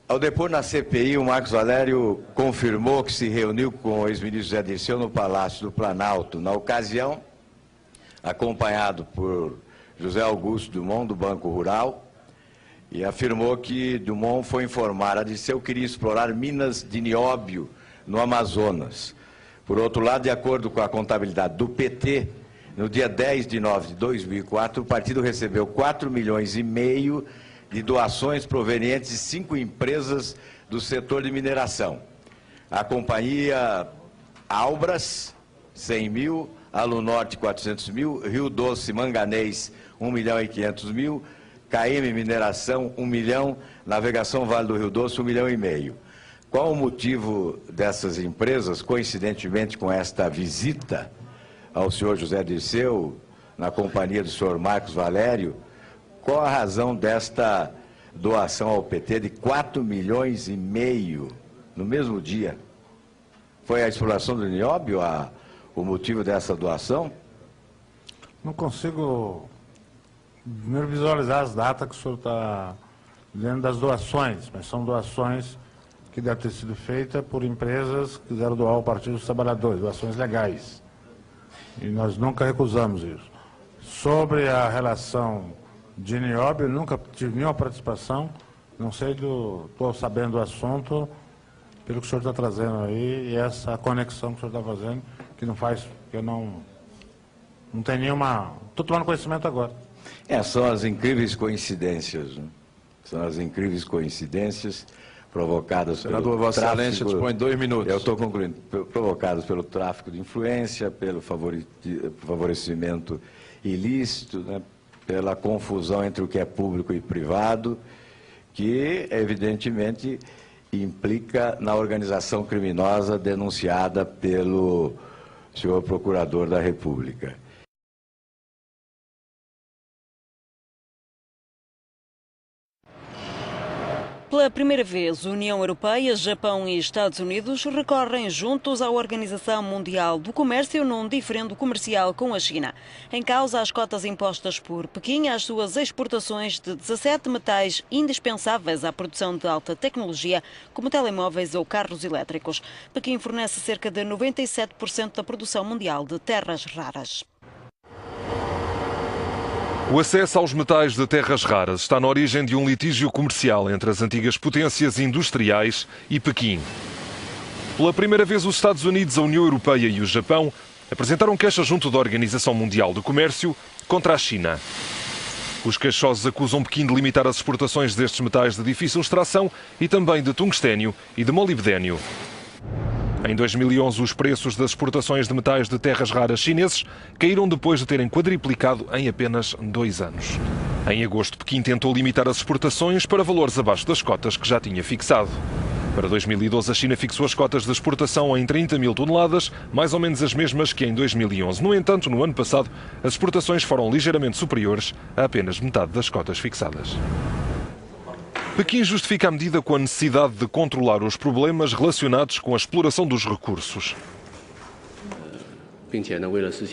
Ao depor na CPI, o Marcos Valério confirmou que se reuniu com o ex-ministro José Dirceu no Palácio do Planalto. Na ocasião, acompanhado por José Augusto Dumont, do Banco Rural, e afirmou que Dumont foi informar a Dirceu que queria explorar minas de nióbio no Amazonas. Por outro lado, de acordo com a contabilidade do PT, no dia 10 de nove de 2004, o partido recebeu 4,5 milhões de doações provenientes de 5 empresas do setor de mineração. A companhia Albras, 100 mil, Alunorte, 400 mil, Rio Doce Manganês, 1.500.000, KM Mineração, 1 milhão, Navegação Vale do Rio Doce, 1,5 milhão. Qual o motivo dessas empresas, coincidentemente com esta visita ao senhor José Dirceu, na companhia do senhor Marcos Valério, qual a razão desta doação ao PT de 4,5 milhões no mesmo dia? Foi a exploração do nióbio o motivo dessa doação? Não consigo primeiro visualizar as datas que o senhor está dizendo das doações, mas são doações que devem ter sido feitas por empresas que quiseram doar ao Partido dos Trabalhadores, doações legais. E nós nunca recusamos isso. Sobre a relação de nióbio, nunca tive nenhuma participação, não sei estou sabendo do assunto, pelo que o senhor está trazendo aí, e essa conexão que o senhor está fazendo, que não faz, que eu não tenho nenhuma, estou tomando conhecimento agora. São as incríveis coincidências, né? São as incríveis coincidências provocadas pelo Vossa tráfico... Excelência dispõe de 2 minutos. Eu estou concluindo. Provocadas pelo tráfico de influência, pelo favorecimento ilícito, né? Pela confusão entre o que é público e privado, que, evidentemente, implica na organização criminosa denunciada pelo senhor Procurador da República. Pela primeira vez, União Europeia, Japão e Estados Unidos recorrem juntos à Organização Mundial do Comércio num diferendo comercial com a China. Em causa, as cotas impostas por Pequim às suas exportações de 17 metais indispensáveis à produção de alta tecnologia, como telemóveis ou carros elétricos. Pequim fornece cerca de 97% da produção mundial de terras raras. O acesso aos metais de terras raras está na origem de um litígio comercial entre as antigas potências industriais e Pequim. Pela primeira vez, os Estados Unidos, a União Europeia e o Japão apresentaram queixa junto da Organização Mundial do Comércio contra a China. Os queixosos acusam Pequim de limitar as exportações destes metais de difícil extração e também de tungstênio e de molibdênio. Em 2011, os preços das exportações de metais de terras raras chineses caíram depois de terem quadriplicado em apenas 2 anos. Em agosto, Pequim tentou limitar as exportações para valores abaixo das cotas que já tinha fixado. Para 2012, a China fixou as cotas de exportação em 30 mil toneladas, mais ou menos as mesmas que em 2011. No entanto, no ano passado, as exportações foram ligeiramente superiores a apenas metade das cotas fixadas. Pequim justifica a medida com a necessidade de controlar os problemas relacionados com a exploração dos recursos.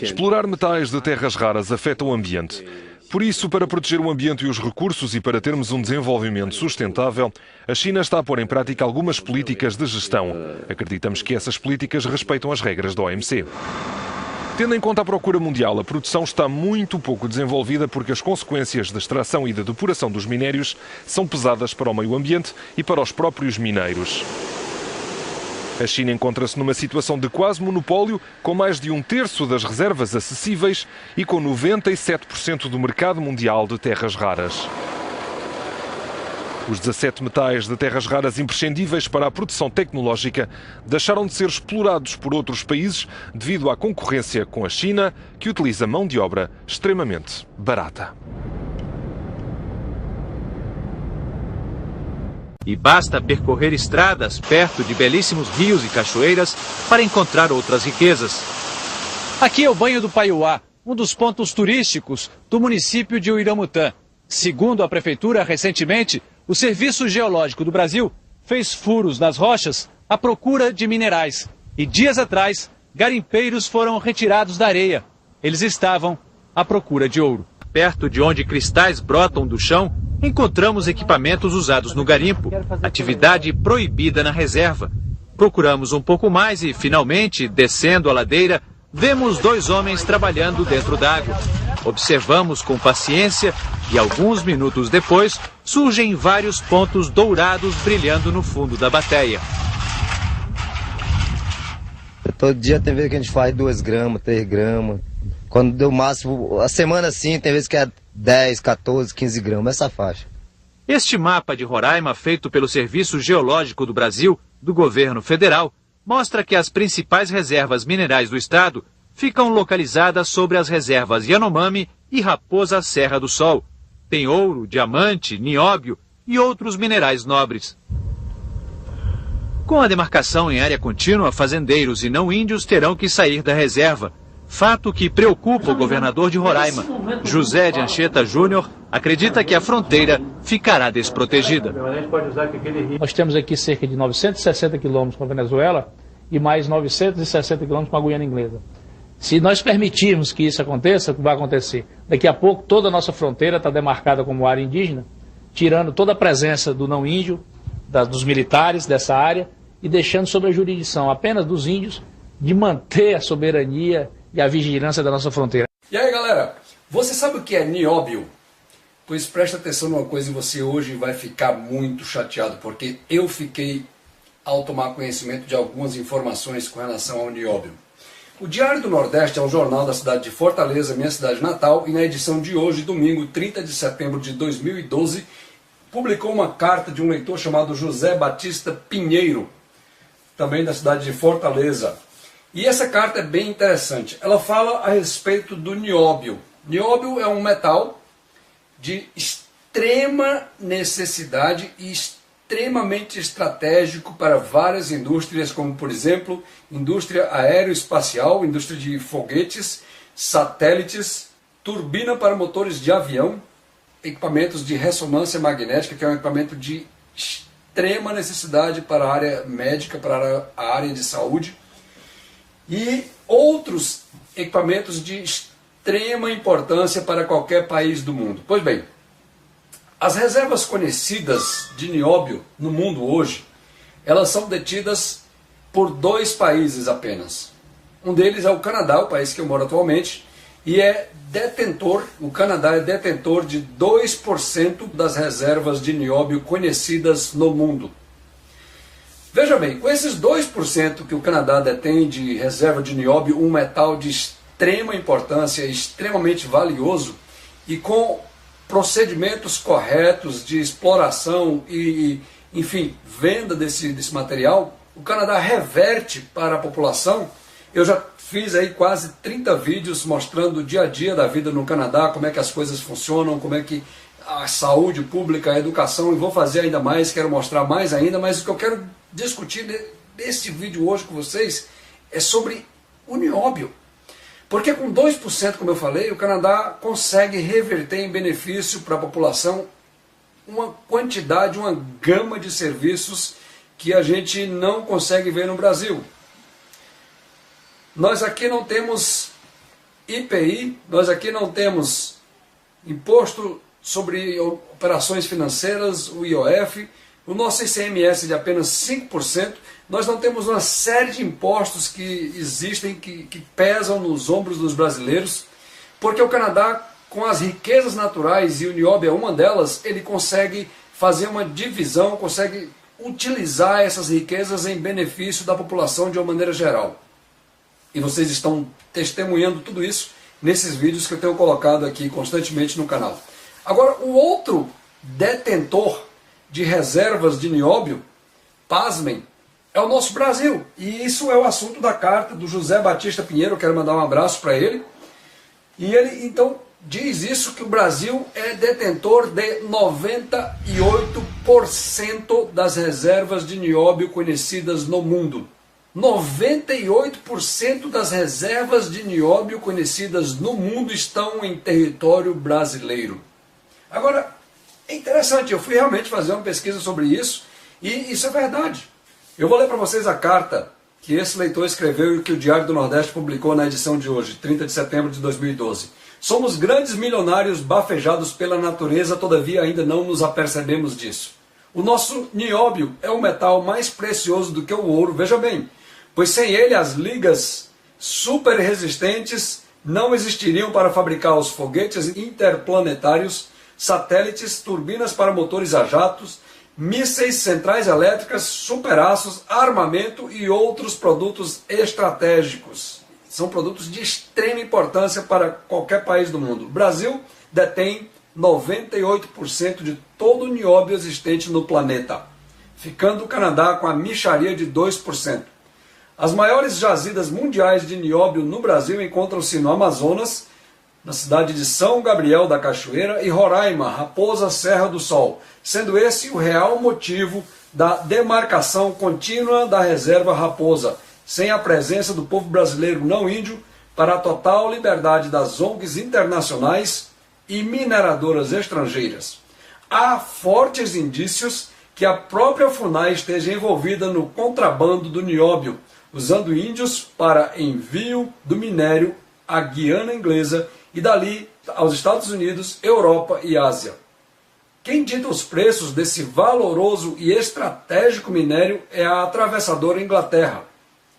Explorar metais de terras raras afeta o ambiente. Por isso, para proteger o ambiente e os recursos e para termos um desenvolvimento sustentável, a China está a pôr em prática algumas políticas de gestão. Acreditamos que essas políticas respeitam as regras da OMC. Tendo em conta a procura mundial, a produção está muito pouco desenvolvida porque as consequências da extração e da depuração dos minérios são pesadas para o meio ambiente e para os próprios mineiros. A China encontra-se numa situação de quase monopólio, com mais de 1/3 das reservas acessíveis e com 97% do mercado mundial de terras raras. Os 17 metais de terras raras imprescindíveis para a produção tecnológica deixaram de ser explorados por outros países devido à concorrência com a China, que utiliza mão de obra extremamente barata. E basta percorrer estradas perto de belíssimos rios e cachoeiras para encontrar outras riquezas. Aqui é o Banho do Paiuá, um dos pontos turísticos do município de Uiramutã. Segundo a prefeitura, recentemente, o Serviço Geológico do Brasil fez furos nas rochas à procura de minerais. E dias atrás, garimpeiros foram retirados da areia. Eles estavam à procura de ouro. Perto de onde cristais brotam do chão, encontramos equipamentos usados no garimpo, atividade proibida na reserva. Procuramos um pouco mais e, finalmente, descendo a ladeira, vemos 2 homens trabalhando dentro d'água. Observamos com paciência e, alguns minutos depois, surgem vários pontos dourados brilhando no fundo da bateia. Todo dia tem vezes que a gente faz 2 gramas, 3 gramas. Quando deu máximo, a semana assim, tem vezes que é 10, 14, 15 gramas, essa faixa. Este mapa de Roraima, feito pelo Serviço Geológico do Brasil, do governo federal, mostra que as principais reservas minerais do estado ficam localizadas sobre as reservas Yanomami e Raposa Serra do Sol. Tem ouro, diamante, nióbio e outros minerais nobres. Com a demarcação em área contínua, fazendeiros e não índios terão que sair da reserva. Fato que preocupa o governador de Roraima. José de Anchieta Júnior acredita que a fronteira ficará desprotegida. Nós temos aqui cerca de 960 quilômetros com a Venezuela e mais 960 quilômetros com a Guiana Inglesa. Se nós permitirmos que isso aconteça, o que vai acontecer? Daqui a pouco toda a nossa fronteira está demarcada como área indígena, tirando toda a presença do não índio, dos militares dessa área e deixando sob a jurisdição apenas dos índios de manter a soberania e a vigilância da nossa fronteira. E aí, galera, você sabe o que é nióbio? Pois presta atenção numa coisa e você hoje vai ficar muito chateado, porque eu fiquei ao tomar conhecimento de algumas informações com relação ao nióbio. O Diário do Nordeste é um jornal da cidade de Fortaleza, minha cidade natal, e na edição de hoje, domingo, 30 de setembro de 2012, publicou uma carta de um leitor chamado José Batista Pinheiro, também da cidade de Fortaleza. E essa carta é bem interessante. Ela fala a respeito do nióbio. Nióbio é um metal de extrema necessidade e extremamente estratégico para várias indústrias, como, por exemplo, indústria aeroespacial, indústria de foguetes, satélites, turbina para motores de avião, equipamentos de ressonância magnética, que é um equipamento de extrema necessidade para a área médica, para a área de saúde, e outros equipamentos de extrema importância para qualquer país do mundo. Pois bem, as reservas conhecidas de nióbio no mundo hoje, elas são detidas por 2 países apenas. Um deles é o Canadá, o país que eu moro atualmente, e o Canadá é detentor de 2% das reservas de nióbio conhecidas no mundo. Veja bem, com esses 2% que o Canadá detém de reserva de nióbio, um metal de extrema importância, extremamente valioso, e com procedimentos corretos de exploração e, enfim, venda desse material, o Canadá reverte para a população. Eu já fiz aí quase 30 vídeos mostrando o dia a dia da vida no Canadá, como é que as coisas funcionam, como é que a saúde pública, a educação, e vou fazer ainda mais, quero mostrar mais ainda, mas o que eu quero discutir nesse vídeo hoje com vocês é sobre o nióbio. Porque com 2%, como eu falei, o Canadá consegue reverter em benefício para a população uma quantidade, uma gama de serviços que a gente não consegue ver no Brasil. Nós aqui não temos IPI, nós aqui não temos imposto sobre operações financeiras, o IOF, o nosso ICMS de apenas 5%, nós não temos uma série de impostos que existem, que pesam nos ombros dos brasileiros, porque o Canadá, com as riquezas naturais, e o nióbio é uma delas, ele consegue fazer uma divisão, consegue utilizar essas riquezas em benefício da população de uma maneira geral. E vocês estão testemunhando tudo isso nesses vídeos que eu tenho colocado aqui constantemente no canal. Agora, o outro detentor de reservas de nióbio, pasmem, é o nosso Brasil. E isso é o assunto da carta do José Batista Pinheiro, eu quero mandar um abraço para ele. E ele, então, diz isso, que o Brasil é detentor de 98% das reservas de nióbio conhecidas no mundo. 98% das reservas de nióbio conhecidas no mundo estão em território brasileiro. Agora, é interessante, eu fui realmente fazer uma pesquisa sobre isso, e isso é verdade. Eu vou ler para vocês a carta que esse leitor escreveu e que o Diário do Nordeste publicou na edição de hoje, 30 de setembro de 2012. Somos grandes milionários bafejados pela natureza, todavia ainda não nos apercebemos disso. O nosso nióbio é o metal mais precioso do que o ouro, veja bem, pois sem ele as ligas super resistentes não existiriam para fabricar os foguetes interplanetários, satélites, turbinas para motores a jatos, mísseis, centrais elétricas, superaços, armamento e outros produtos estratégicos. São produtos de extrema importância para qualquer país do mundo. O Brasil detém 98% de todo o nióbio existente no planeta, ficando o Canadá com a mixaria de 2%. As maiores jazidas mundiais de nióbio no Brasil encontram-se no Amazonas, na cidade de São Gabriel da Cachoeira, e Roraima, Raposa Serra do Sol, sendo esse o real motivo da demarcação contínua da reserva Raposa, sem a presença do povo brasileiro não índio, para a total liberdade das ONGs internacionais e mineradoras estrangeiras. Há fortes indícios que a própria FUNAI esteja envolvida no contrabando do nióbio, usando índios para envio do minério à Guiana Inglesa e dali aos Estados Unidos, Europa e Ásia. Quem dita os preços desse valoroso e estratégico minério é a atravessadora Inglaterra.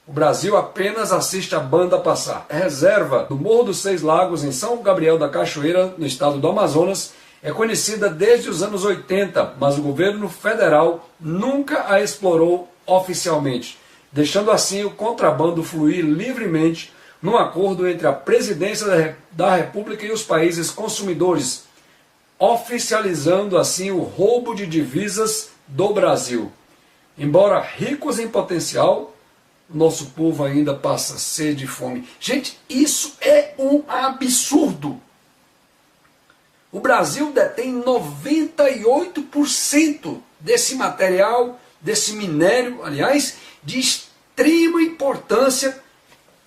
O Brasil apenas assiste a banda passar. A reserva do Morro dos Seis Lagos, em São Gabriel da Cachoeira, no estado do Amazonas, é conhecida desde os anos 80, mas o governo federal nunca a explorou oficialmente, deixando assim o contrabando fluir livremente num acordo entre a presidência da República e os países consumidores, oficializando assim o roubo de divisas do Brasil. Embora ricos em potencial, nosso povo ainda passa sede e fome. Gente, isso é um absurdo. O Brasil detém 98% desse material, desse minério, aliás, de extrema importância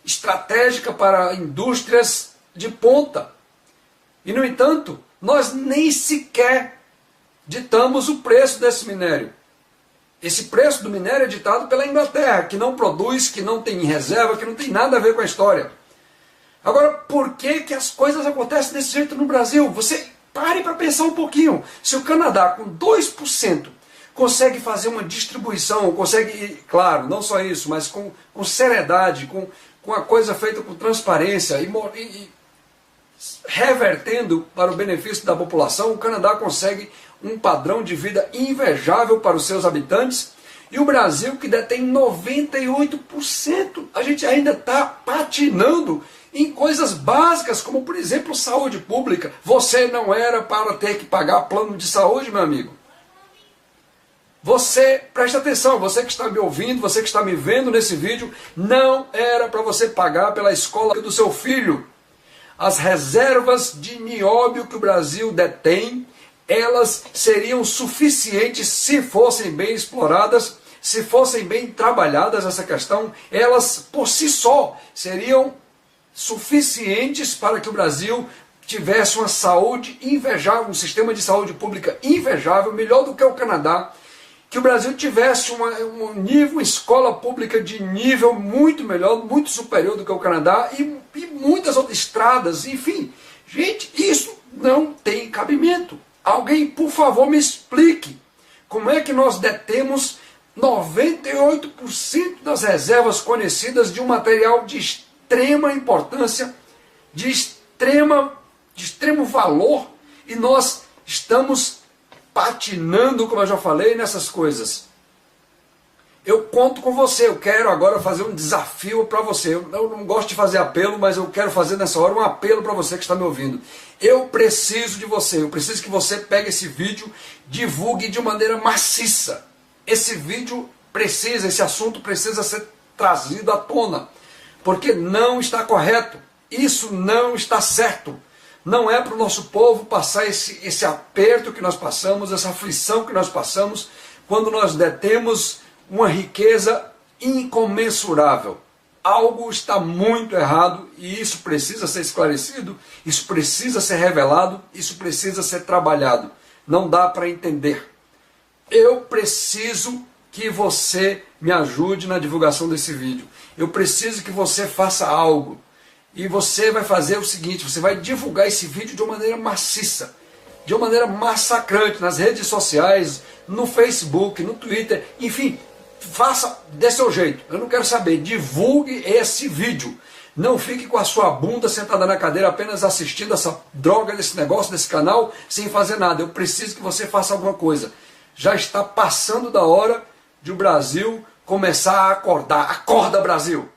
estratégica para indústrias de ponta. E, no entanto, nós nem sequer ditamos o preço desse minério. Esse preço do minério é ditado pela Inglaterra, que não produz, que não tem reserva, que não tem nada a ver com a história. Agora, por que as coisas acontecem desse jeito no Brasil? Você pare para pensar um pouquinho. Se o Canadá, com 2%, consegue fazer uma distribuição, consegue, claro, não só isso, mas com seriedade, com a coisa feita com transparência e revertendo para o benefício da população, o Canadá consegue um padrão de vida invejável para os seus habitantes, e o Brasil, que detém 98%, a gente ainda está patinando em coisas básicas, como por exemplo saúde pública. Você não era para ter que pagar plano de saúde, meu amigo. Você, presta atenção, você que está me ouvindo, você que está me vendo nesse vídeo, não era para você pagar pela escola do seu filho. As reservas de nióbio que o Brasil detém, elas seriam suficientes se fossem bem exploradas, se fossem bem trabalhadas essa questão, elas por si só seriam suficientes para que o Brasil tivesse uma saúde invejável, um sistema de saúde pública invejável, melhor do que o Canadá, que o Brasil tivesse uma escola pública de nível muito melhor, muito superior do que o Canadá, e muitas outras estradas, enfim. Gente, isso não tem cabimento. Alguém, por favor, me explique como é que nós detemos 98% das reservas conhecidas de um material de extrema importância, de extremo valor, e nós estamos patinando, como eu já falei, nessas coisas. Eu conto com você, eu quero agora fazer um desafio para você. Eu não gosto de fazer apelo, mas eu quero fazer nessa hora um apelo para você que está me ouvindo. Eu preciso de você, eu preciso que você pegue esse vídeo, divulgue de maneira maciça. Esse vídeo precisa, esse assunto precisa ser trazido à tona, porque não está correto, isso não está certo. Não é para o nosso povo passar esse aperto que nós passamos, essa aflição que nós passamos, quando nós detemos uma riqueza incomensurável. Algo está muito errado e isso precisa ser esclarecido, isso precisa ser revelado, isso precisa ser trabalhado. Não dá para entender. Eu preciso que você me ajude na divulgação desse vídeo. Eu preciso que você faça algo. E você vai fazer o seguinte, você vai divulgar esse vídeo de uma maneira maciça, de uma maneira massacrante, nas redes sociais, no Facebook, no Twitter, enfim, faça desse seu jeito. Eu não quero saber, divulgue esse vídeo. Não fique com a sua bunda sentada na cadeira apenas assistindo essa droga desse negócio, desse canal, sem fazer nada. Eu preciso que você faça alguma coisa. Já está passando da hora de o Brasil começar a acordar. Acorda, Brasil!